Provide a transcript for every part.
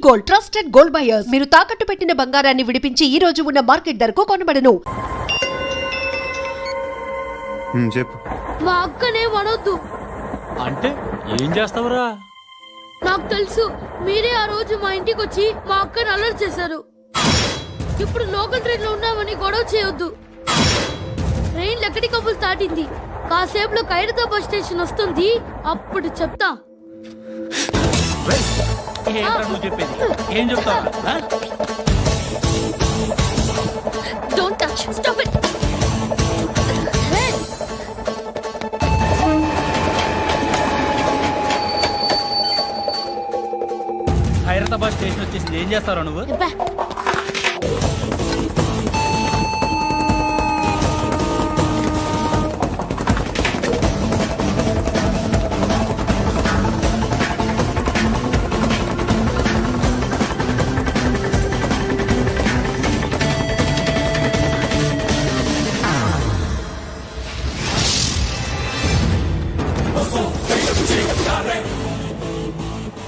Gold, trusted gold buyers. మీరు తాకట్టు పెట్టిన బంగారాన్ని విడిపించి ఈ రోజు ఉన్న మార్కెట్ ధరకు కొనబడను. చెప్పు. మా అక్కనే వనొద్దు. అంటే ఏం చేస్తావురా? నాకు తెలుసు, మీరే ఆ రోజు మా ఇంటికి వచ్చి మా అక్కని అలర్ట్ చేశారు. ఇప్పుడు లోకల్ ట్రైన్ లో ఉన్నామని గొడవ చేయొద్దు. ట్రైన్ లక్కడి కబుల్ దాటింది. కాసేపులో ఖైరతాబాద్ స్టేషన్ వస్తుంది, అప్పుడు చెప్తా. నువ్వు చెప్పేది ఏం చెప్తావు? Don't touch, stop it. Khairatabad station వచ్చేసింది, ఏం చేస్తావు నువ్వు?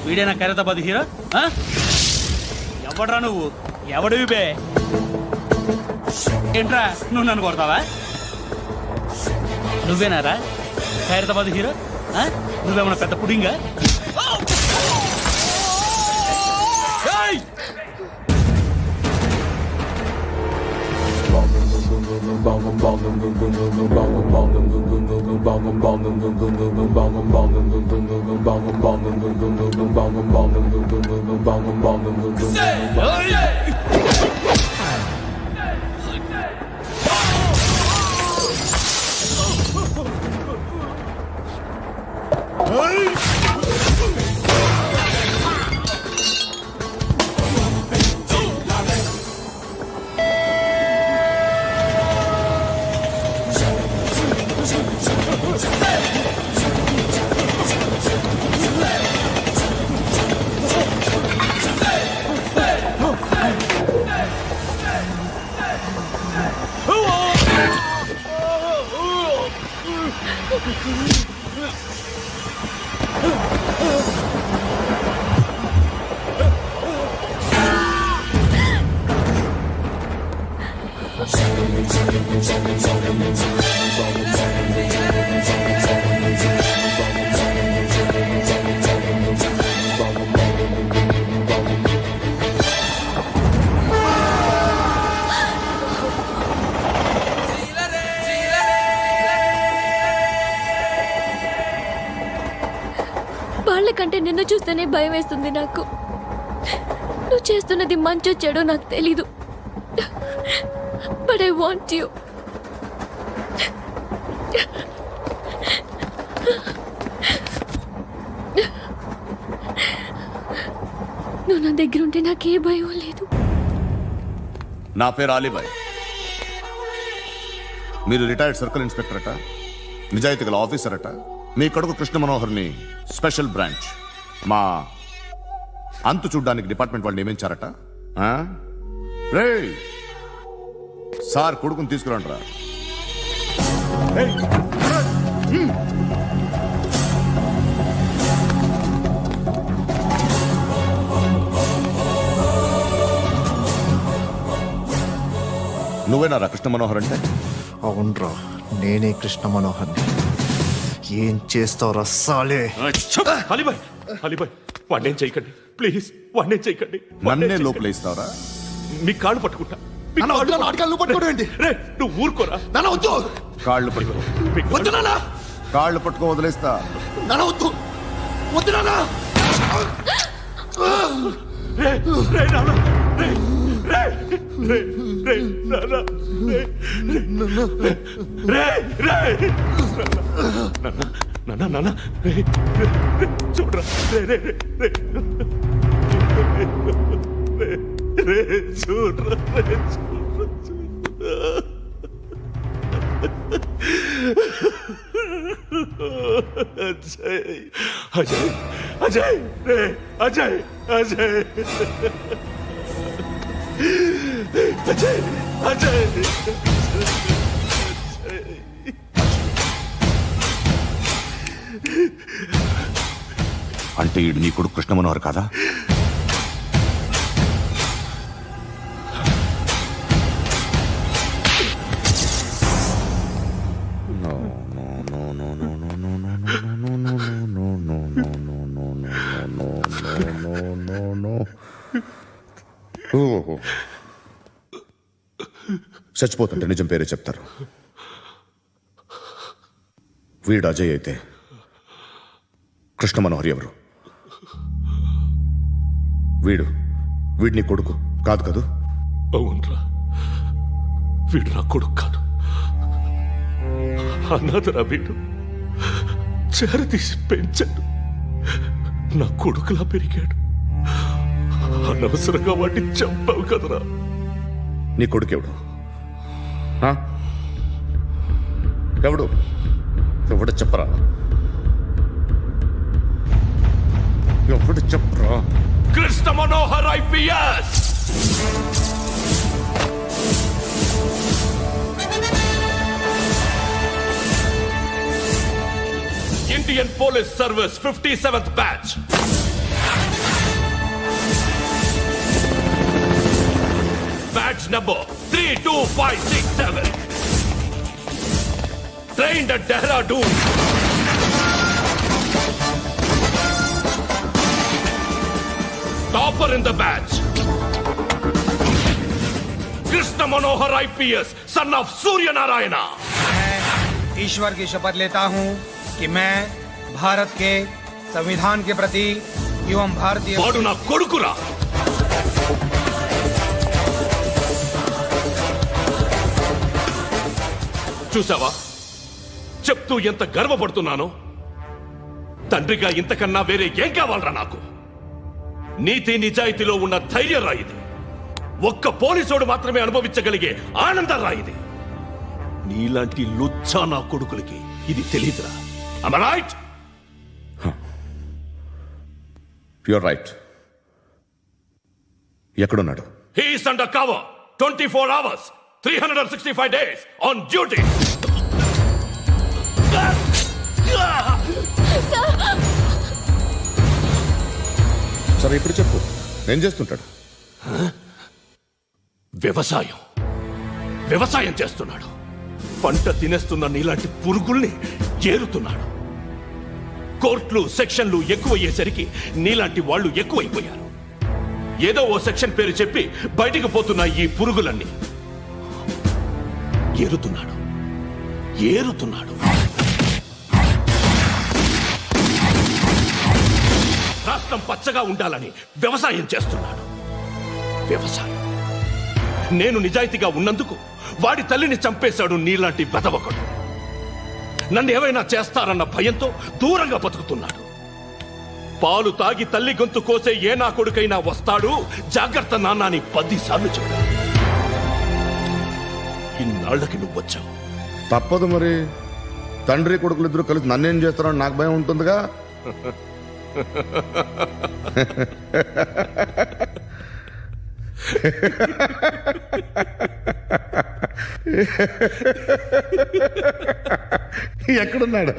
వీడేనా ఖైరతాబాద్ హీరో? ఎవడ్రా నువ్వు? ఎవడివి బే? ఏంట్రా నువ్వు నన్ను కొడతావా? నువ్వేనారా ఖైరతాబాద్ హీరో? నువ్వేమన్నా పెద్ద పుడింగా? వాళ్ళకంటే నిన్ను చూస్తేనే భయం వేస్తుంది నాకు. నువ్వు చేస్తున్నది మంచో చెడో నాకు తెలీదు, బట్ ఐ వాంట్ యు. నువ్వు నా దగ్గర ఉంటే నాకే భయం లేదు. నా పేరు అలీబాయ్. మీరు రిటైర్డ్ సర్కిల్ ఇన్స్పెక్టర్ అట, నిజాయితీ గల ఆఫీసర్ అట. మీ కొడుకు కృష్ణ మనోహర్ని స్పెషల్ బ్రాంచ్ మా అంతు చూడ్డానికి డిపార్ట్మెంట్ వాళ్ళు నియమించారట. రే సార్ కొడుకుని తీసుకురండి రా. నువ్వేనారా కృష్ణ మనోహర్ అంటే? అవునరా, నేనే కృష్ణ మనోహర్ని. ఏం చేస్తావు రస్సాలే? అలీబాయ్, అలీబాయ్ వాడినేం చేయకండి ప్లీజ్, వాడినేం చేయకండి. నన్నే లోపలేస్తావరా? మీ కాళ్ళు పట్టుకుంటా. నువ్వు ఊరుకోరా. కాళ్ళు పట్టుకో. కాళ్ళు పట్టుకో వదిలేస్తా. చూడరా చూడరా. అజయ్ అజయ్ అజయ్ అజయ్ అజయ్ అజయ్ అజయ్. అంటే ఈడు నీ కొడుకు కృష్ణ మనోహర్ కాదా? నో ఓ చచ్చిపోతుంటే నిజం పేరే చెప్తారు. వీడు అజయ్ అయితే కృష్ణ మనోహర్ ఎవరు? వీడిని కొడుకు కాదు కదూ? అవునరా, వీడు నా కొడుకు కాదు, అనాథరా. వీడు చేరతీసి పెంచాడు, నా కొడుకులా పెరిగాడు. అనవసరంగా వాడిని చంపావు కదరా. నీ కొడుకెవడు? ఎవడు ఎవడు చెప్పరా? ఎవడు చెప్పరా? Krishna Manohar IPS. Indian police service 57th batch. Badge number 32567. Trained at Dehradun. Topper in the batch. Krishna Manohar IPS, son of Surya Narayana. मैं ईश्वर की शपथ लेता हूं कि मैं भारत के संविधान के प्रति एवं भारतीय వాడు నా కొడుకురా. చూసావా, చెప్తూ ఎంత గర్వపడుతున్నానో. తండ్రిగా ఇంతకన్నా వేరే ఏం కావాలరా నాకు? నీతి నిజాయితీలో ఉన్న ధైర్యం రా ఇది. ఒక్క పోలీసోడు మాత్రమే అనుభవించగలిగే ఆనందం రా ఇది. నీలాంటి లుచ్చా నా కొడుకులకి ఇది తెలీదురా. Am I right? You're right. ఎక్కడున్నాడు? He is under cover 24 hours 365 days on duty. సరే ఇప్పుడు చెప్పు, ఏం చేస్తుంటాడు? వ్యవసాయం చేస్తున్నాడు. పంట తినేస్తున్న నీలాంటి పురుగుల్ని ఏరుతున్నాడు. కోర్టులు సెక్షన్లు ఎక్కువయ్యేసరికి నీలాంటి వాళ్ళు ఎక్కువైపోయారు. ఏదో ఓ సెక్షన్ పేరు చెప్పి బయటికి పోతున్న ఈ పురుగులన్నీ ఏరుతున్నాడు. రాష్ట్రం పచ్చగా ఉండాలని వ్యవసాయం చేస్తున్నాడు. నేను నిజాయితీగా ఉన్నందుకు వాడి తల్లిని చంపేశాడు నీలాంటి బెదవకుడు. నన్ను ఏమైనా చేస్తారన్న భయంతో దూరంగా బతుకుతున్నాడు. పాలు తాగి తల్లి గొంతు కోసే ఏ నా కొడుకైనా వస్తాడు, జాగ్రత్త నాన్న అని 10 సార్లు చెప్పాడు. ఇన్నాళ్ళకి నువ్వు వచ్చావు. తప్పదు మరి. తండ్రి కొడుకులు ఇద్దరు కలిసి నన్నేం చేస్తారని నాకు భయం ఉంటుందిగా. ఎక్కడున్నాడు?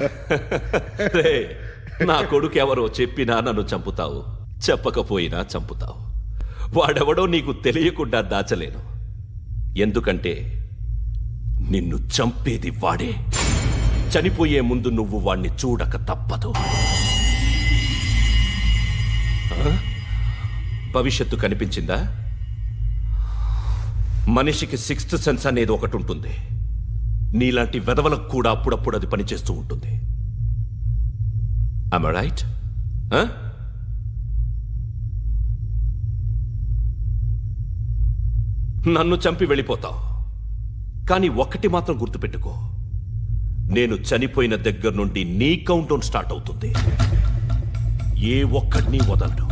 నా కొడుకు ఎవరో చెప్పినా నన్ను చంపుతావు, చెప్పకపోయినా చంపుతావు. వాడెవడో నీకు తెలియకుండా దాచలేను. ఎందుకంటే నిన్ను చంపేది వాడే. చనిపోయే ముందు నువ్వు వాణ్ణి చూడక తప్పదు. భవిష్యత్తు కనిపించిందా? మనిషికి 6th సెన్స్ అనేది ఒకటి ఉంటుంది. నీలాంటి వెధవలకు కూడా అప్పుడప్పుడు అది పనిచేస్తూ ఉంటుంది. Am I right? నన్ను చంపి వెళ్ళిపోతావు. కానీ ఒక్కటి మాత్రం గుర్తుపెట్టుకో, నేను చనిపోయిన దగ్గర నుండి నీ కౌంటౌన్ స్టార్ట్ అవుతుంది. ఏ ఒక్కడిని వదలడు.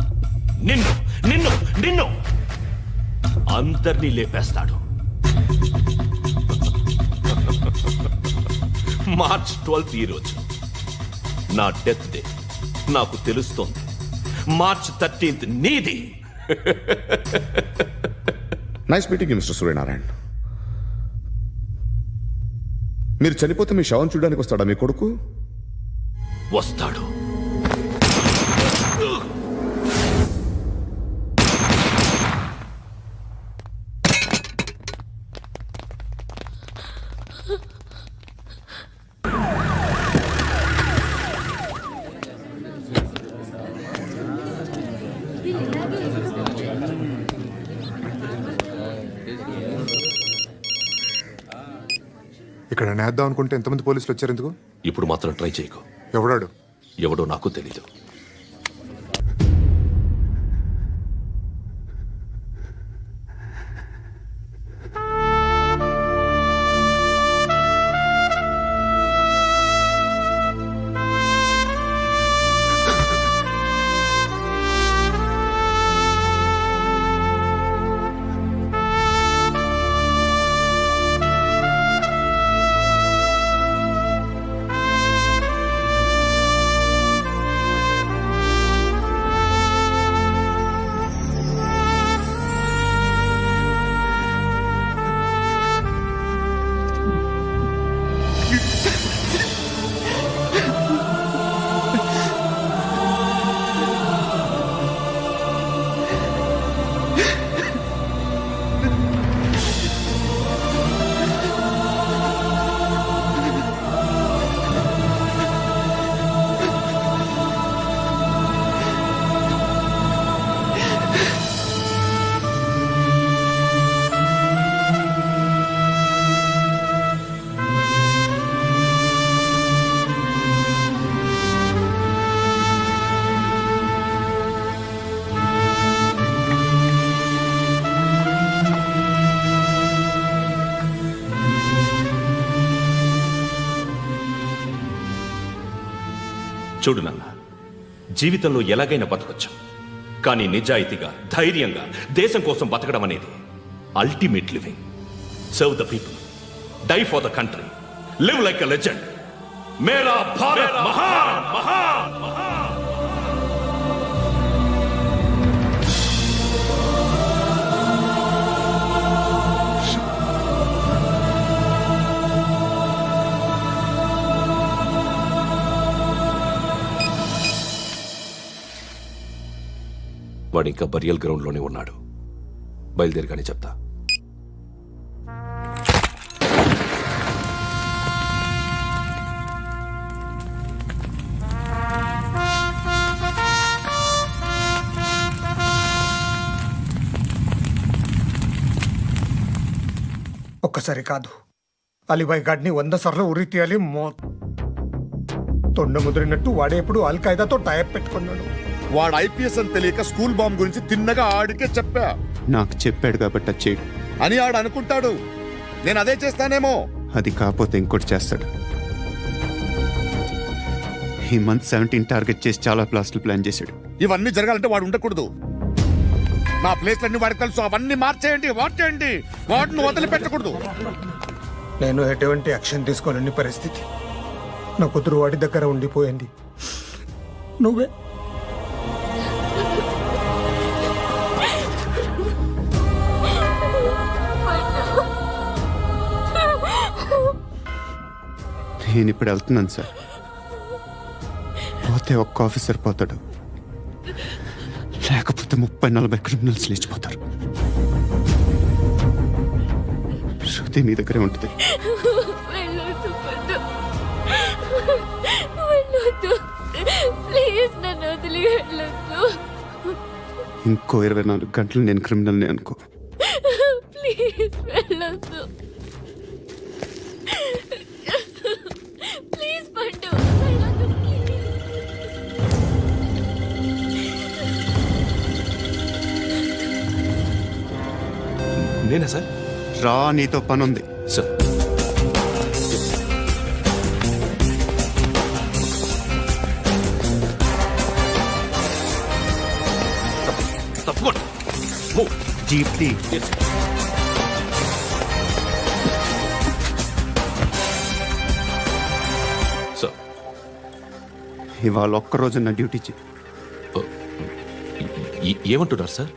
నిన్ను అందరినీ లేపేస్తాడు. మార్చ్ 12th ఈ రోజు నా డెత్ డే. నాకు తెలుస్తోంది. మార్చ్ 13th నీది. Nice meeting mister Suryanarayana. మీరు చనిపోతే మీ శవం చూడడానికి వస్తాడా మీ కొడుకు? వస్తాడు. ఇక్కడ నేద్దాం అనుకుంటే ఎంతమంది పోలీసులు వచ్చారు ఎందుకు? ఇప్పుడు మాత్రం ట్రై చేయకు. ఎవడాడు? ఎవడో నాకు తెలీదు. చూడు నాన్న, జీవితంలో ఎలాగైనా బతకొచ్చు, కానీ నిజాయితీగా ధైర్యంగా దేశం కోసం బతకడం అనేది ultimate living. Serve the people, die for the country, live like a legend. మేరా భారత్ మహాన్ మహాన్ మహాన్. వాడు ఇంకా బరియల్ గ్రౌండ్లోనే ఉన్నాడు. బయలుదేరగానే చెప్తా. ఒక్కసారి కాదు, అలీబాయ్ గాడిని 100 సార్లు ఉరి తీయాలి. తొండ ముదిరినట్టు వాడేప్పుడు అల్ ఖైదాతో టైప్ పెట్టుకున్నాడు. వాడు ఐపీఎస్ అని తెలియక స్కూల్ బాంబ్ గురించి తిన్నగా ఆడికే చెప్పా. నాకు చెప్పాడు కాబట్టి అది చేయడు అని ఆడు అనుకుంటాడు. నేను అదే చేస్తానేమో. అది కాకపోతే ఇంకోటి చేస్తాడు. ఈ మంత్ 17 టార్గెట్ చేసి చాలా ప్లాస్టులు ప్లాన్ చేశాడు. ఇవన్నీ జరగాలంటే వాడు ఉండకూడదు. నా ప్లేస్లన్నీ వాడికి తెలుసు. అవన్నీ మార్చేయండి, మార్చేయండి. వాటిని వదిలిపెట్టకూడదు. నేను ఎటువంటి యాక్షన్ తీసుకోలేని పరిస్థితి. నా కూతురు వాడి దగ్గర ఉండిపోయింది. నువ్వే నేను ఇప్పుడు వెళ్తున్నాను సార్. పోతే ఒక్క ఆఫీసర్ పోతాడు, లేకపోతే 30-40 క్రిమినల్స్ లేచిపోతారు. శృతి మీ దగ్గరే ఉంటుంది. ఇంకో 24 గంటలు నేను క్రిమినల్ని అనుకో. ప్లీజ్ వెళ్ళొద్దు. ప్లీజ్ పండు, వెళ్ళొద్దు ప్లీజ్. నేనా సార్? రా, నీతో పని ఉంది. సార్ తప్పకుండా. జీప్తి సార్, ఇవాళ ఒక్కరోజు నా డ్యూటీ చేయి. ఏమంటున్నారు సార్?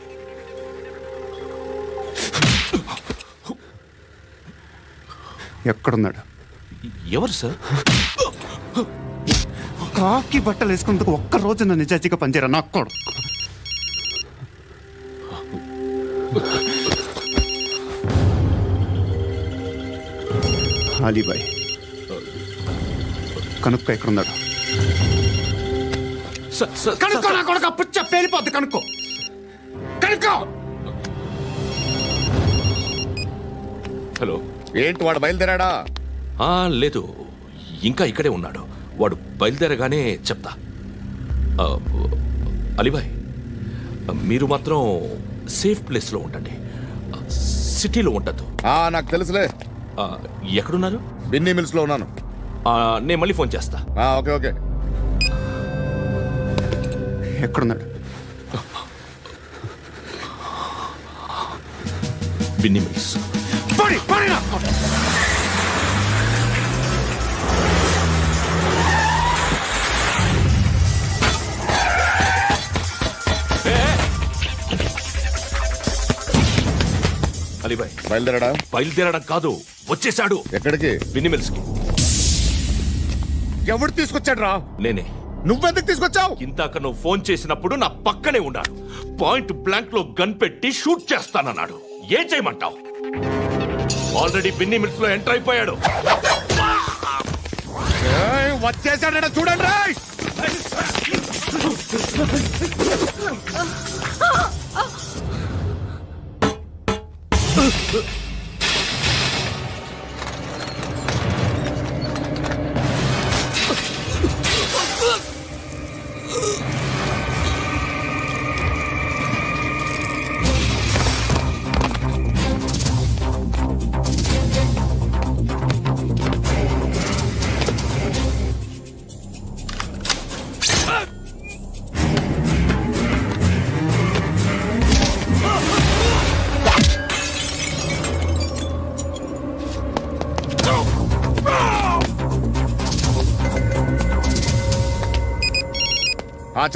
ఎక్కడున్నాడు? ఎవరు సార్? కాకి బట్టలు వేసుకున్నందుకు ఒక్కరోజు నా నిజాయితీగా పనిచేయరా నాకు కూడా. అలీబాయ్ కనుక్కో, ఎక్కడున్నాడు? సార్, సార్, కనుక్కో, నా కొడుకు పుచ్చ పేలిపోద్ది. కనుక్కో. ఏంటి వాడు బయలుదేరాడా? లేదు, ఇంకా ఇక్కడే ఉన్నాడు. వాడు బయలుదేరగానే చెప్తా. ఆ, అలీబాయ్, మీరు మాత్రం సేఫ్ ప్లేస్లో ఉండండి, సిటీలో ఉండద్దు. నాకు తెలుసులే. ఎక్కడున్నారు? బిన్నీ మిల్స్ లో ఉన్నాను. నేను మళ్ళీ ఫోన్ చేస్తా. Okay okay. ఎక్కడున్నాడు? బిన్నీ మిల్స్. అలీబాయ్, బయలుదేరాడా? బయలుదేరడం కాదు, వచ్చేశాడు. ఎక్కడికి? బిన్నీ మిల్స్ కి. ఎవడు తీసుకొచ్చాడు రా? నేనే. నువ్వెందుకు తీసుకొచ్చావు? ఇందాక నువ్వు ఫోన్ చేసినప్పుడు నా పక్కనే ఉన్నాడు. పాయింట్ బ్లాంక్ లో గన్ పెట్టి షూట్ చేస్తానన్నాడు. ఏం చేయమంటావు? ఆల్రెడీ బిన్నీ మిల్స్ లో ఎంటర్ అయిపోయాడు. వచ్చేసాడ చూడండి రా.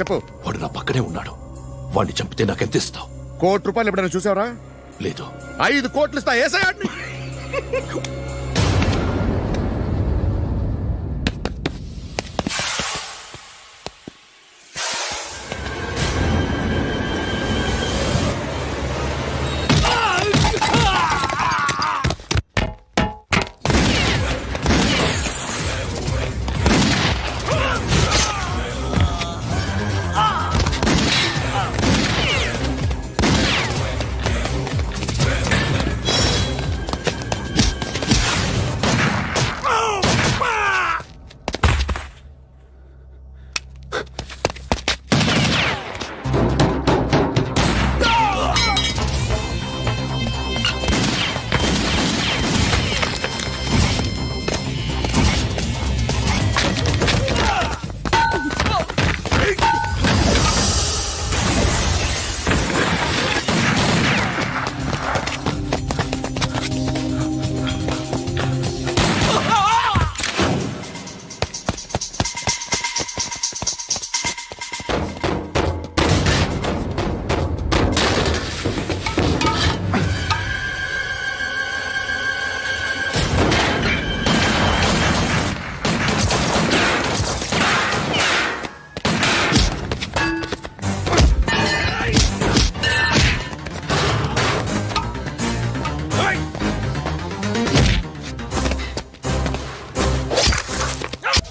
చెప్పు. వాడు నా పక్కనే ఉన్నాడు. వాడిని చంపితే నాకెంత ఇస్తావు? ₹1,00,00,000 ఎప్పుడైనా చూసావరా? లేదు. 5 కోట్లు ఇస్తా. ఏసయాడిని.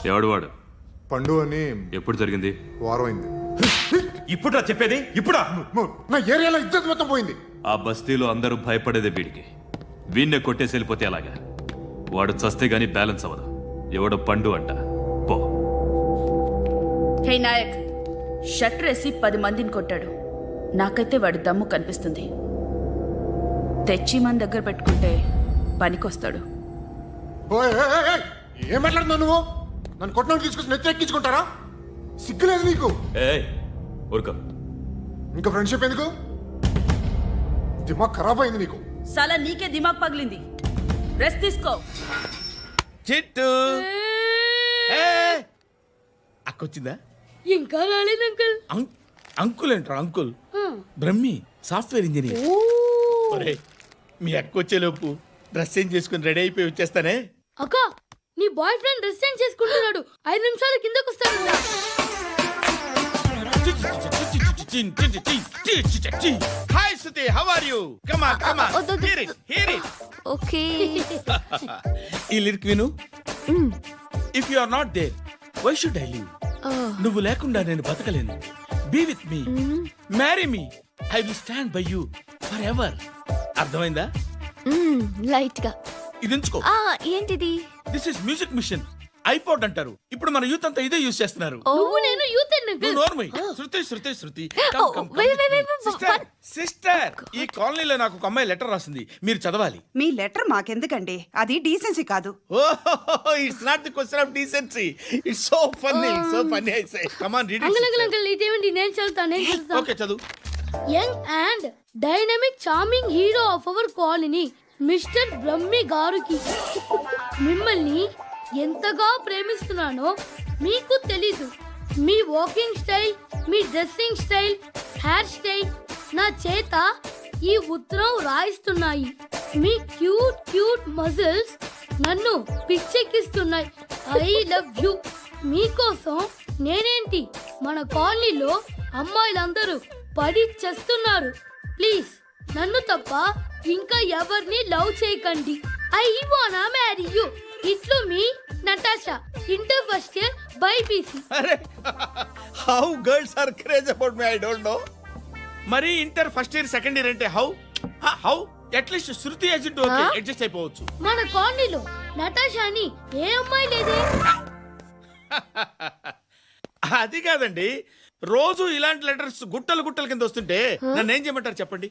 ఎవడు వాడు? పండు అని. ఎప్పుడు జరిగింది? వారం అయింది. ఇప్పుడు చెప్పేది ఇప్పుడా? నా ఏరియాలో ఇజ్జత్ మొత్తం పోయింది. ఆ బస్తీలో అందరూ భయపడేదే వీడికి. వీణ్ణే కొట్టేసి వెళ్ళిపోతే అలాగా? వాడు చస్తే గానీ బ్యాలెన్స్ అవ్వదు. ఎవడో పండు అంట. పో. హే నాయక్, షట్టర్ వేసి 10 మందిని కొట్టాడు. నాకైతే వాడి దమ్ము కనిపిస్తుంది. తెచ్చి మన దగ్గర పెట్టుకుంటే పనికొస్తాడు. ఏం మాట్లాడుతున్నావు నువ్వు? నన్ను కొట్టడానికి తీసుకొచ్చి నెత్తి ఎక్కించుకుంటారా? సిగ్గులేదు నీకు? ఊరుకో. ఇంకా ఫ్రెండ్షిప్ ఎందుకు? దిమాగ్ ఖరాబ్ అయింది నీకు. సాలా నీకే దిమాగ్ పగిలింది. రెస్ట్ తీసుకో. చిట్టు అక్కొచ్చిందా? ఇంకా రాలేదు అంకుల్. అంకుల్ ఏంట్రా? Uncle Brahmi, software engineer. ఒరే, మీ అక్కొచ్చేలోపు డ్రెస్ చేంజ్ చేసుకుని రెడీ అయిపోయి వచ్చేస్తానే. అక్క, నీ బాయ్ ఫ్రెండ్ డ్రెస్ చేంజ్ చేసుకుంటున్నాడు. 5 నిమిషాలు కిందకు వస్తాడు. Hi Suthi, how are you? Come on come on, hear it hear it. Okay. ఈ లిరిక్ విను. If you are not there, why should I live? నువ్వు లేకుండా నేను బతకలేను. Be with me, marry me, I will stand by you forever ఎవర్. అర్థమైందా? Light గా. ఇది ఉంచుకో. ఏంటిది? This is music machine, iPod అంటారు. ఇప్పుడు మన యూత్ అంతా ఇదే యూజ్ చేస్తున్నారు. నువ్వు నేను యూత్ నువ్వు నోర్మై. శృతి శృతి శృతి. సిస్టర్ సిస్టర్, ఈ కాలనీలో నాకు ఒక అమ్మాయి లెటర్ రాసింది, మీరు చదవాలి. మీ లెటర్ మాకెందుకండి, అది డీసెన్సీ కాదు. ఓహో, it's not the question of decency, it's so funny I say. Come on read uncle ఇదేమిటి? నేను చదువుతాను. ఓకే చదువు. Young and dynamic charming hero of our colony mister Brahmi గారికి మిమ్మల్ని ఎంతగా ప్రేమిస్తున్నానో మీకు తెలీదు. మీ వాకింగ్ స్టైల్, మీ డ్రెస్సింగ్ స్టైల్, హెయిర్ స్టైల్ నా చేత ఈ ఉత్తరం రాయిస్తున్నాయి. మీ క్యూట్ క్యూట్ మజిల్స్ నన్ను పిచ్చెక్కిస్తున్నాయి. I love you. మీకోసం నేనేంటి, మన కాలనీలో అమ్మాయిలందరూ పడి చేస్తున్నారు. ప్లీజ్ నన్ను తప్ప ఇంకా ఎవరిని లవ్ చేయకండి. ఐ వానా మ్యారీ యూ. ఇట్లు మీ Natasha, inter first year BiPC. అరే, how girls are craze about me, I don't know. మరి inter first year second year అంటే how at least Shruti agent okay, adjust అయిపోవచ్చు. మన కాలనీలో నటాషాని ఏ అమ్మాయి లేదే. అది కాదండి, రోజు ఇలాంటి లెటర్స్ గుట్టలు గుట్టల కింద వస్తుంటే నన్ను ఏం చేయమంటారు చెప్పండి?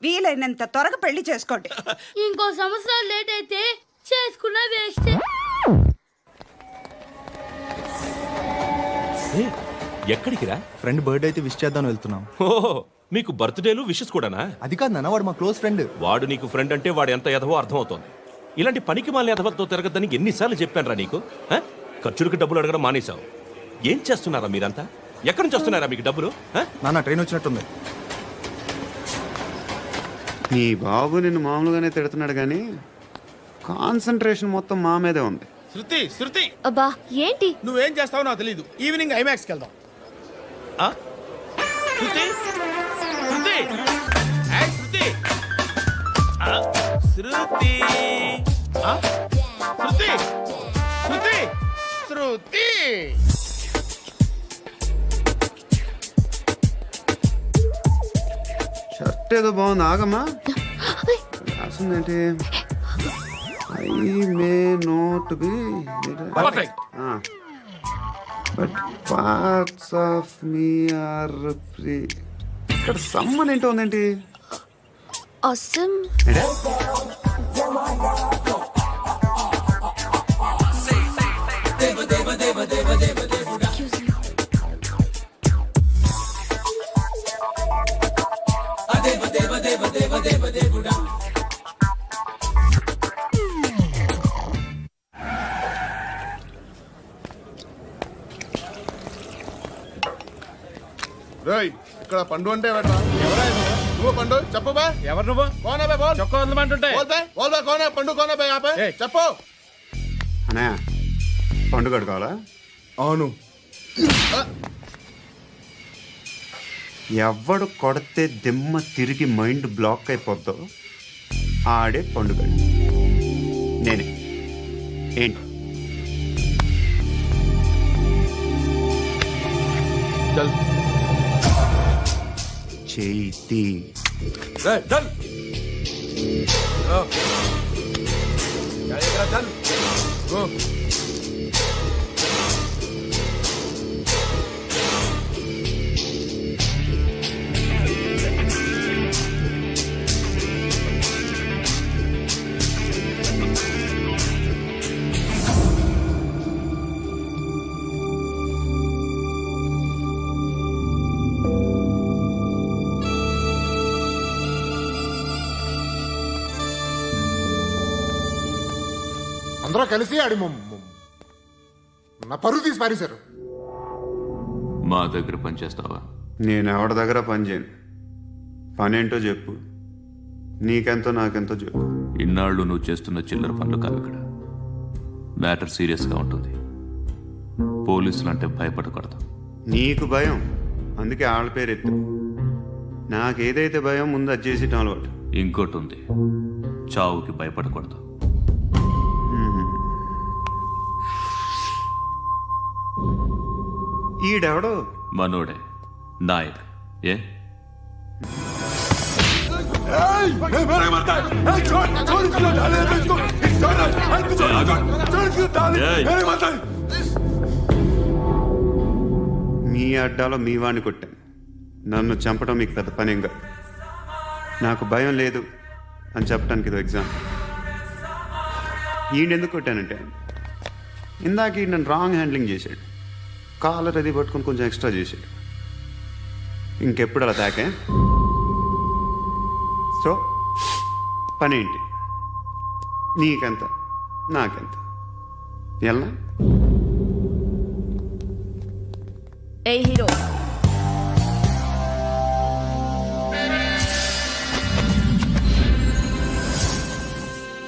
వీలైనంత త్వరగా పెళ్లి చేసుకోండి. ఇంకో సంవత్సరాలు లేట్ అయితే చేసుకున్న వేస్ట్. ఎక్కడికి రా? ఫ్రెండ్ బర్త్డే అయితే విష్ చేద్దాం వెళ్తున్నాం. ఓహో, మీకు బర్త్డేలు విషెస్ కూడానా? అది కాదు నాన్న, వాడు మా క్లోజ్ ఫ్రెండ్. వాడు నీకు ఫ్రెండ్ అంటే వాడు ఎంత ఎదవో అర్థమవుతోంది. ఇలాంటి పనికి మాలిన ఎదవలతో తిరగద్దని ఎన్నిసార్లు చెప్పానురా నీకు? ఖర్చులకు డబ్బులు అడగడం మానేశావు. ఏం చేస్తున్నారా మీరంతా? ఎక్కడి నుంచి వస్తున్నారా మీకు డబ్బులు? నాన్న ట్రైన్ వచ్చినట్టుంది. నీ బాబు నిన్ను మామూలుగానే తిడుతున్నాడు కానీ కాన్సన్ట్రేషన్ మొత్తం మా మీదే ఉంది. శృతి శృతి, అబ్బా ఏంటి? నువ్వేం చేస్తావో నాకు తెలీదు. ఈవినింగ్ ఐమాక్స్కి వెళ్దాం. శృతి శృతి శృతి శృతి శృతి శృతి శృతి. షర్ట్ ఏదో బాగుంది, ఆగమ్మా. రాసిందేంటి? I may not be perfect. But parts of me are free. ఇక్కడ సమ్మన్ ఏంటో ఉందేంటి? awesome. రేయ్, ఇక్కడ పండు అంటే ఎవరా? నువ్వు పండు చెప్పు బే. ఎవరు నువ్వు? కోనా బే బోల్. చొక్కా వదలమంటుంటే బోల్ బే, బోల్ బే. కోనా పండు, కోనా బే ఆపే. ఏయ్. చెప్పు. అనే పండుగ కావాలా? అవును. ఎవడు కొడితే దిమ్మ తిరిగి మైండ్ బ్లాక్ అయిపోద్దో ఆడే పండుగ. నేనే. ఏంటి? చల్. చేతి రేయ్, చల్. చల్. గో. అందరూ కలిసి ఆడి నా పరువు తీసి పారేశారు. మా దగ్గర పనిచేస్తావా? నేను ఎవరి దగ్గర పని చేయను. పనేంటో చెప్పు. నీకెంతో నాకెంతో చెప్పు. ఇన్నాళ్ళు నువ్వు చేస్తున్న చిల్లర పనులు కావు ఇక్కడ. మ్యాటర్ సీరియస్గా ఉంటుంది. పోలీసులు అంటే భయపడకూడదు. నీకు భయం, అందుకే ఆళ్ళ పేరు ఎత్తు. నాకేదైతే భయం ముందు అది చేసి అలవాటు. ఇంకోటి ఉంది, చావుకి భయపడకూడదు. ఈడెవడో మనోడే, నాయక్. ఏ మీ అడ్డాలో మీ వాడిని కొట్టాను. నన్ను చంపడం మీకు పెద్ద పనేంగా. నాకు భయం లేదు అని చెప్పడానికి ఇది ఎగ్జామ్. ఈయన ఎందుకు కొట్టానంటే ఇందాక ఈయన నన్ను రాంగ్ హ్యాండ్లింగ్ చేశాడు. కాలర్ అది పట్టుకొని కొంచెం ఎక్స్ట్రా చేశాడు. ఇంకెప్పుడు అలా తాకే. సో పనేంటి? నీకెంత నాకెంత ఎలా? ఏ హీరో,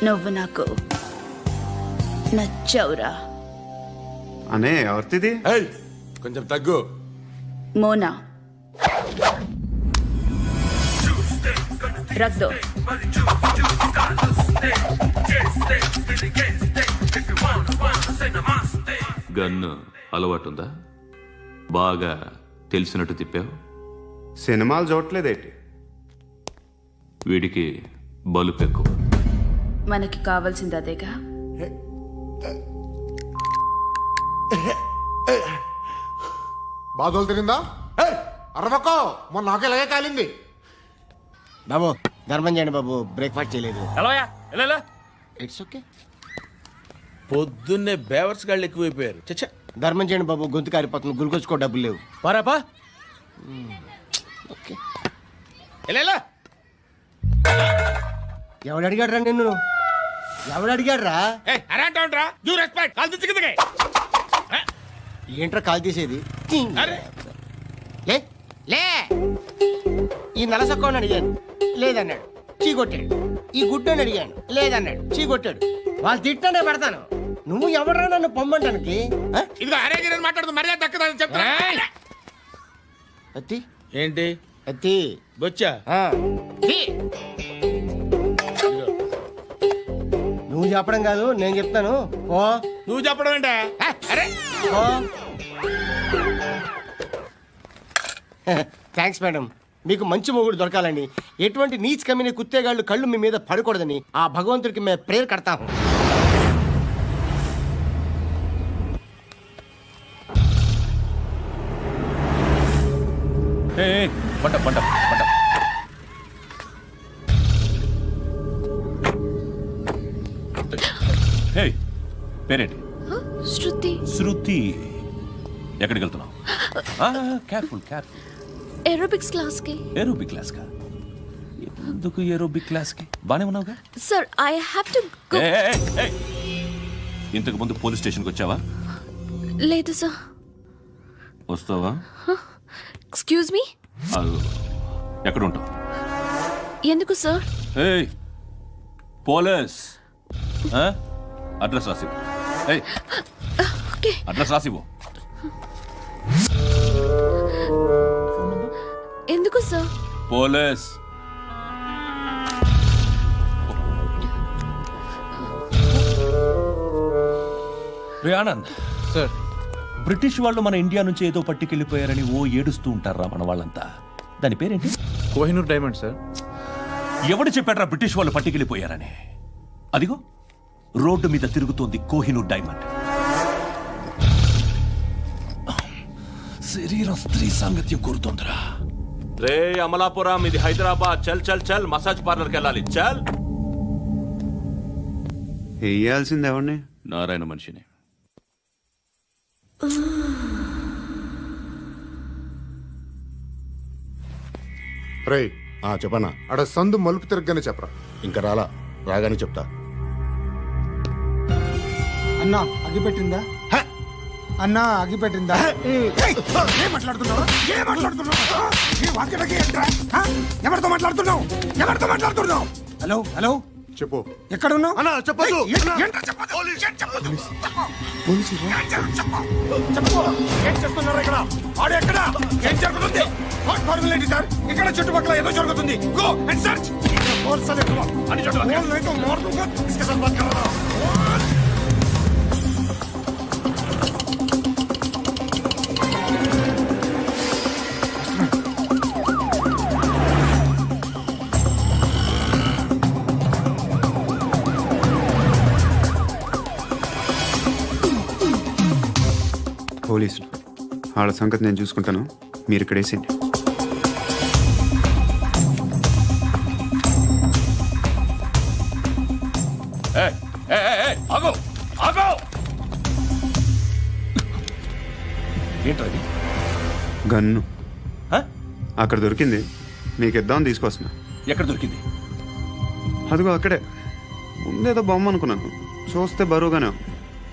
నువ్వు నాకు నచ్చవురా. అనే ఎవరిది? కొంచెం తగ్గు. మోనా రక్ దో. గన్ను అలవాటుందా? బాగా తెలిసినట్టు తిప్పావు. సినిమాలు చూడట్లేదేంటి? వీడికి బలుపు ఎక్కువ. మనకి కావాల్సింది అదేగా. బాధలు తిరిందా? అరవకో, మొన్న నాకు ఇలాగే కాలింది. బాబు ధర్మం చేయండి బాబు, బ్రేక్ఫాస్ట్ చేయలేదు. It's okay. పొద్దున్నే బేవర్స్ గాళ్ళు ఎక్కువైపోయారు. చచ్చా, ధర్మం చేయండి బాబు, గొంతు కారిపోతుంది, గురికొచ్చుకో డబ్బులు లేవు. పారాపా. ఓకే. ఎవడు అడిగాడు రా నిన్ను? ఎవడు అడిగాడు రా? ఏంట్రా కాల్ తీసేది? లే లే. ఈ నలసక్కని అడిగాను, లేదన్నాడు, చీ కొట్టాడు. ఈ గుడ్డని అడిగాను, లేదన్నాడు, చీ కొట్టాడు. వాళ్ళు తిట్టానే పెడతాను. నువ్వు ఎవడరా నన్ను పొమ్మంటానికి? అత్తి ఏంటి అత్తి బొచ్చా? నువ్వు చెప్పడం కాదు, నేను చెప్తాను. ఓ నువ్వు చెప్పడం ఏంటే? Thanks madam. మీకు మంచి మొగుడు దొరకాలని, ఎటువంటి నీచ్ కమ్మిన కుత్తేగాళ్ళు కళ్ళు మీ మీద పడకూడదని ఆ భగవంతుడికి మేము ప్రేయర్ కడతాము. పేరేంటి? శృతి. శృతి. ఎక్కడికి వెళ్తున్నావు? Careful careful. ఏరోబిక్స్ క్లాస్ కి. ఏరోబిక్ క్లాస్ కా? ఎందుకు ఏరోబిక్ క్లాస్ కి? బానే ఉన్నావుగా? Sir I have to go. ఇంతకు ముందు పోలీస్ స్టేషన్కి వచ్చావా? లేదు సార్. వస్తావా? Excuse me. ఎక్కడ ఉంటావు? ఎందుకు సార్? పోలీస్ అడ్రస్ రాసివ్వు. ఓకే. అడ్రస్ రాసివ్వు. ఎందుకు సార్? పోలీస్. రే ఆనంద్ సార్, బ్రిటిష్ వాళ్ళు మన ఇండియా నుంచి ఏదో పట్టుకెళ్ళిపోయారని ఓ ఏడుస్తూ ఉంటారా మన వాళ్ళంతా? దాని పేరేంటి? Kohinoor diamond sir. ఎవడు చెప్పాడ్రా బ్రిటిష్ వాళ్ళు పట్టుకెళ్ళిపోయారని? అదిగో రోడ్డు మీద తిరుగుతోంది కోహినూర్ డైమండ్. శరీరం స్త్రీ సాంగత్యం కోరుతోందిరా. రే అమలాపురం, ఇది హైదరాబాద్. చల్ చల్ చల్, మసాజ్ పార్లర్కి వెళ్ళాలి. చల్. వేయాల్సింది ఎవరిని? నారాయణ మనిషిని. రే చెప్పనా? అడ సందు మలుపు తిరగగానే చెప్పరా. ఇంకా రాలా, రాగానే చెప్తా. అన్నా అగిపెట్టిందా? అన్నా అగిపెట్టిందా? ఏం మాట్లాడుతున్నావు? ఎవరితో మాట్లాడుతున్నావు? ఎవరితో మాట్లాడుతున్నావు? హలో హలో, చెప్పు. ఎక్కడ ఉన్నావు? అన్నా చెప్పదు. ఏం చేస్తున్నారు ఇక్కడ? ఆడు ఎక్కడ? ఏం జరుగుతుంది? ఏంటి సార్? ఇక్కడ చుట్టుపక్కల ఏదో జరుగుతుంది. Go and search. పోలీసులు. వాళ్ళ సంగతి నేను చూసుకుంటాను, మీరు ఇక్కడ వేసేయండి. ఆగో ఆగో ఏంటది? గన్ను అక్కడ దొరికింది, మీకు ఇద్దామని తీసుకొస్తున్నా. ఎక్కడ దొరికింది? అదిగో అక్కడే. ముందేదో బొమ్మ అనుకున్నాను, చూస్తే బరువుగానే ఉంది.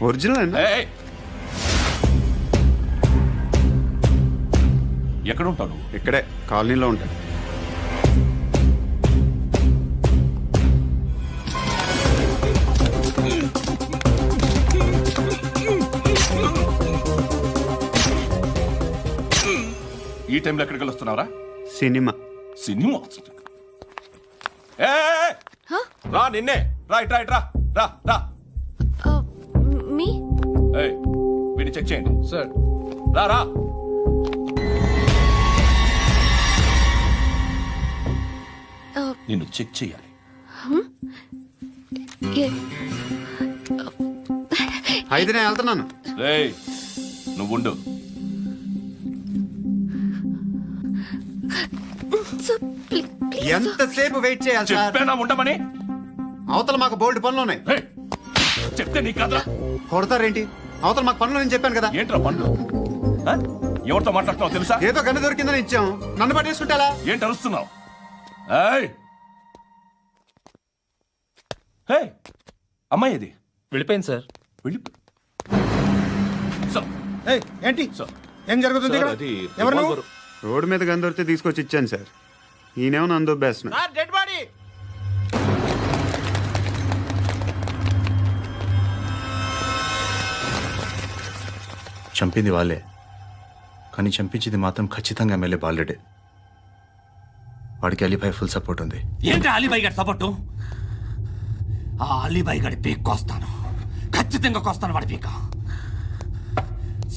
ఒరిజినల్ అండి. ఎక్కడ ఉంటాను? ఇక్కడే కాలనీలో ఉంటాయి. ఈ టైంలో ఎక్కడికి వస్తున్నావురా? సినిమా. సినిమా? రా నిన్నే, రా ఇట్రా ఇట్రా, రా రా. మీ వీడిని చెక్ చేయండి సార్. రా రా. నిన్ను చెక్ చేయాలి. అయితే నేను వెళ్తున్నాను. రేయ్ నువ్వుండు. ఎంతసేపు వెయిట్ చేయాలి సార్? చెప్పేనా ఉండమని? అవతల మాకు బోల్డ్ పనులు ఉన్నాయి. రేయ్, చెప్తే నీకు కాదురా. కొడతారేంటి? అవతల మాకు పనులు నేను చెప్పాను కదా. ఏంట్రా పండ్లు? ఎవరితో మాట్లాడుతున్నావు తెలుసా? ఏదో గన్ను దొరికిందని ఇచ్చాం, నన్ను పట్టేసుకుంటా. ఏంటి అరుస్తున్నావు? అమ్మాయి ఇది వెళ్ళిపోయింది సార్. వెళ్ళి ఏంటి ఏం జరుగుతుంది ఇక్కడ? అది ఎవరు నువ్వు? రోడ్డు మీద గన్ను దొరికితే తీసుకొచ్చి ఇచ్చాను సార్. ఈయనేమో నన్ను దొబ్బేస్తున్నా. Dead body. చంపింది వాళ్ళే, కానీ చంపించింది మాత్రం ఖచ్చితంగా ఎమ్మెల్యే బాలుడే. వాడికి అలీభాయ్ ఫుల్ సపోర్ట్ ఉంది. ఏంటి అలీబాయి గారి సపోర్టు? ఆ అలీబాయి గారి పీక్ కోస్తాను, ఖచ్చితంగా కోస్తాను వాడి పీక.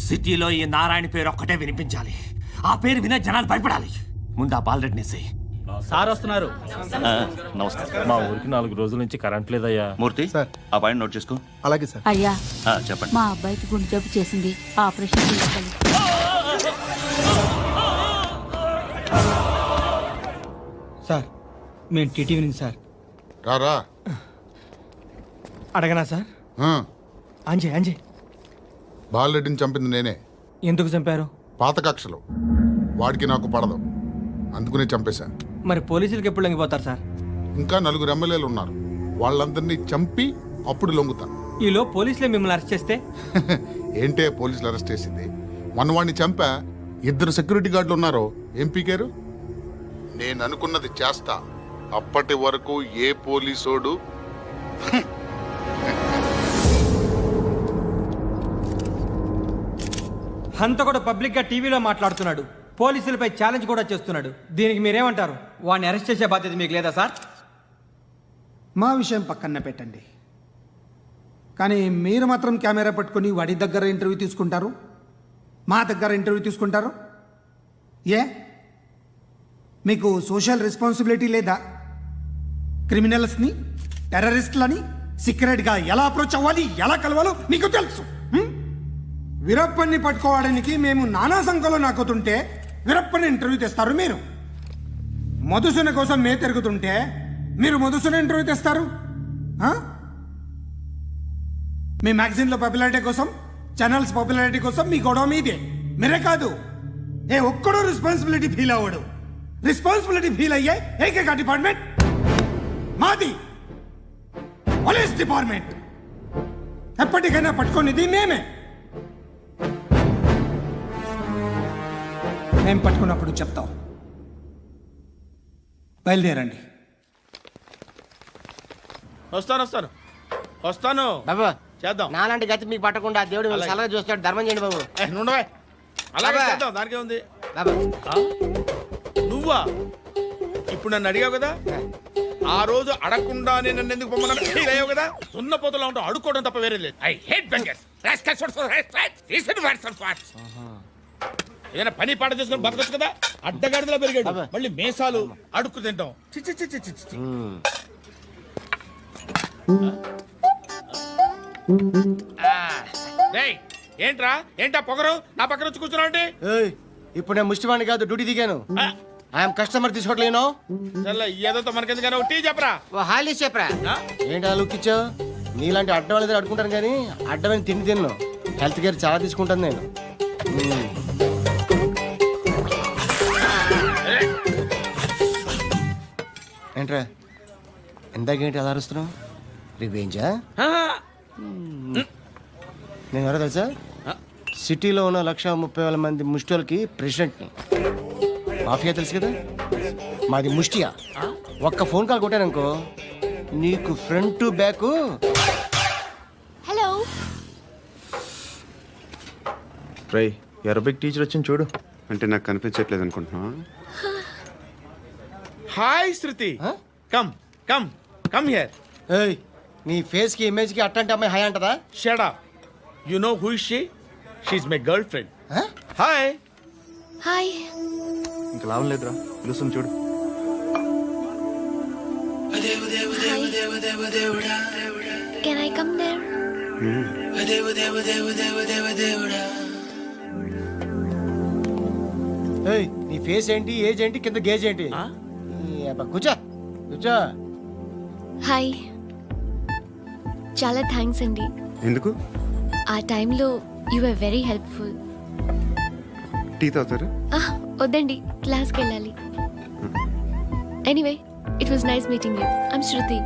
సిటీలో ఈ నారాయణ పేరు ఒక్కటే వినిపించాలి. ఆ పేరు వినే జనాలు భయపడాలి. ముందు ఆ బాలరెడ్డిని వేసేయ్. సార్ వస్తున్నారు. నమస్కారం. మా ఊరికి 4 రోజుల నుంచి కరెంట్ లేదయ్యా. మూర్తి ఆ పాయింట్ నోట్ చేసుకో. అలాగే సార్. అయ్యా, చెప్పండి. మా అబ్బాయికి గుండె జబ్బు చేసింది, ఆపరేషన్ చేయాలి. సార్ మేము టీటీవీ నుంచి సార్. రారా. అడగనా సార్? అంజయ్ బాలరెడ్డిని చంపింది నేనే. ఎందుకు చంపారు? పాత కక్షలు, వాడికి నాకు పడదు, అందుకునే చంపేశా. మరి పోలీసులకు ఎప్పుడు లొంగిపోతారు సార్? ఇంకా 4 ఎమ్మెల్యేలు ఉన్నారు, వాళ్ళందరినీ చంపి అప్పుడు లొంగుతా. ఈలో పోలీసులే మిమ్మల్ని అరెస్ట్ చేస్తే? ఏంటే పోలీసులు అరెస్ట్ చేసింది? మన వాడిని చంపా, 2 సెక్యూరిటీ గార్డులు ఉన్నారు, ఏం పీకారు? నేను అనుకున్నది చేస్తా, అప్పటి వరకు ఏ పోలీసోడు హంతకుడు పబ్లిక్ గా టీవీలో మాట్లాడుతున్నాడు, పోలీసులపై ఛాలెంజ్ కూడా చేస్తున్నాడు. దీనికి మీరేమంటారు? వాడిని అరెస్ట్ చేసే బాధ్యత మీకు లేదా సార్? మా విషయం పక్కన పెట్టండి, కానీ మీరు మాత్రం కెమెరా పట్టుకొని వాడి దగ్గర ఇంటర్వ్యూ తీసుకుంటారు, మా దగ్గర ఇంటర్వ్యూ తీసుకుంటారు. ఏ మీకు సోషల్ రెస్పాన్సిబిలిటీ లేదా? క్రిమినల్స్ని, టెర్రరిస్టులని సీక్రెట్గా ఎలా అప్రోచ్ అవ్వాలి, ఎలా కలవాలో మీకు తెలుసు. వీరప్పన్ని పట్టుకోవడానికి మేము నానా సంఖ్యలో నాకుతుంటే వీరప్పని ఇంటర్వ్యూ తెస్తారు మీరు. మధుసూన కోసం మే తిరుగుతుంటే మీరు మధుసూన ఇంటర్వ్యూ తెస్తారు. మీ మ్యాగజైన్లో పాపులారిటీ కోసం, ఛానల్స్ పాపులారిటీ కోసం మీ గొడవ మీదే. మీరే కాదు, ఏ ఒక్కడో రెస్పాన్సిబిలిటీ ఫీల్ అవ్వడు. రెస్పాన్సిబిలిటీ ఫీల్ అయ్యే ఏకైక డిపార్ట్మెంట్ మాది, పోలీస్ డిపార్ట్మెంట్. ఎప్పటికైనా పట్టుకునేది మేమే. మేము పట్టుకున్నప్పుడు చెప్తాం. బయలుదేరండి. వస్తాను బాబు చేద్దాం. నాలాంటి గతి మీకు పట్టకుండా దేవుడు మిమ్మల్ని సలహా చూస్తాడు. ధర్మం చేయండి బాబు. నుండవే, అలాగే బాబా. చేద్దాం, దానికే ఉంది. బాబు నువ్వా ఇప్పుడు నన్ను అడిగావు కదా, ఆ రోజు అడగకుండానే నన్ను ఎందుకు పొమ్మన్నాను ఫీల్ అయ్యావు కదా. సున్న పోతలో ఉంటావు, అడుక్కోవడం తప్ప వేరే లేదు. I hate bangers. ఏదైనా పని పాట చేసుకుని బతకొచ్చు కదా. అడ్డగాడిదలా పెరిగాడు, మళ్ళీ మేసాలు అడుక్కు తింటాం. చి చి చి చి చి చి. రేయ్, ఏంట్రా ఏంటా పొగరు నా పక్కన వచ్చి కూర్చున్నావు అంటే ఏయ్, ఇప్పుడు నేను ముష్టివాణి కాదు, డ్యూటీ దిగాను. ఐఎమ్ కస్టమర్ తీసుకోవట్లేను. ఏదో మనకెందుకైనా టీ చెప్పరా హాలీ చెప్పరా. ఏంటి అలా లుక్ ఇచ్చావు? నీలాంటి అడ్డం వాళ్ళ దగ్గర అడుకుంటాను కానీ అడ్డమైన తిండి తిన్ను. హెల్త్ కేర్ చాలా తీసుకుంటాను నేను. ఏంట్రా ఇందాకేంటి అలా అరుస్తున్నావు? రివేంజా? నేను ఎవరో తెలుసా? సిటీలో ఉన్న 130,000 మంది ముష్టిలకి ప్రెసిడెంట్ని. మాఫియా తెలుసు కదా, మాది ముష్టియా. ఒక్క ఫోన్ కాల్ కొట్టాననుకో నీకు ఫ్రంట్ టు బ్యాక్. హలో. రై అరబిక్ టీచర్ వచ్చింది చూడు. అంటే నాకు కనిపించట్లేదు అనుకుంటున్నా. Hi Shruti. Come come come here. ఏయ్, నీ ఫేస్ కి ఇమేజ్ కి అట్టంటే అమ్మాయి హాయ్ అంటదా? Shut up. You know who is she? She is my girl friend. Hi. Hi. ఇంకా లాభం లేదురా, పిలుస్తుంది చూడు. Can I come there? ఏయ్, నీ ఫేస్ ఏంటి, ఏజ్ ఏంటి, కింద గేజ్ ఏంటి? ఈ అబ్బా, కూర్చో కూర్చో. హాయ్. చాలా థ్యాంక్స్ అండి. ఎందుకు? ఆ టైంలో you are very helpful. Tea తాగుతారా? వద్దండి, క్లాస్కి వెళ్ళాలి. Anyway, it was nice meeting you. I'm Shruti.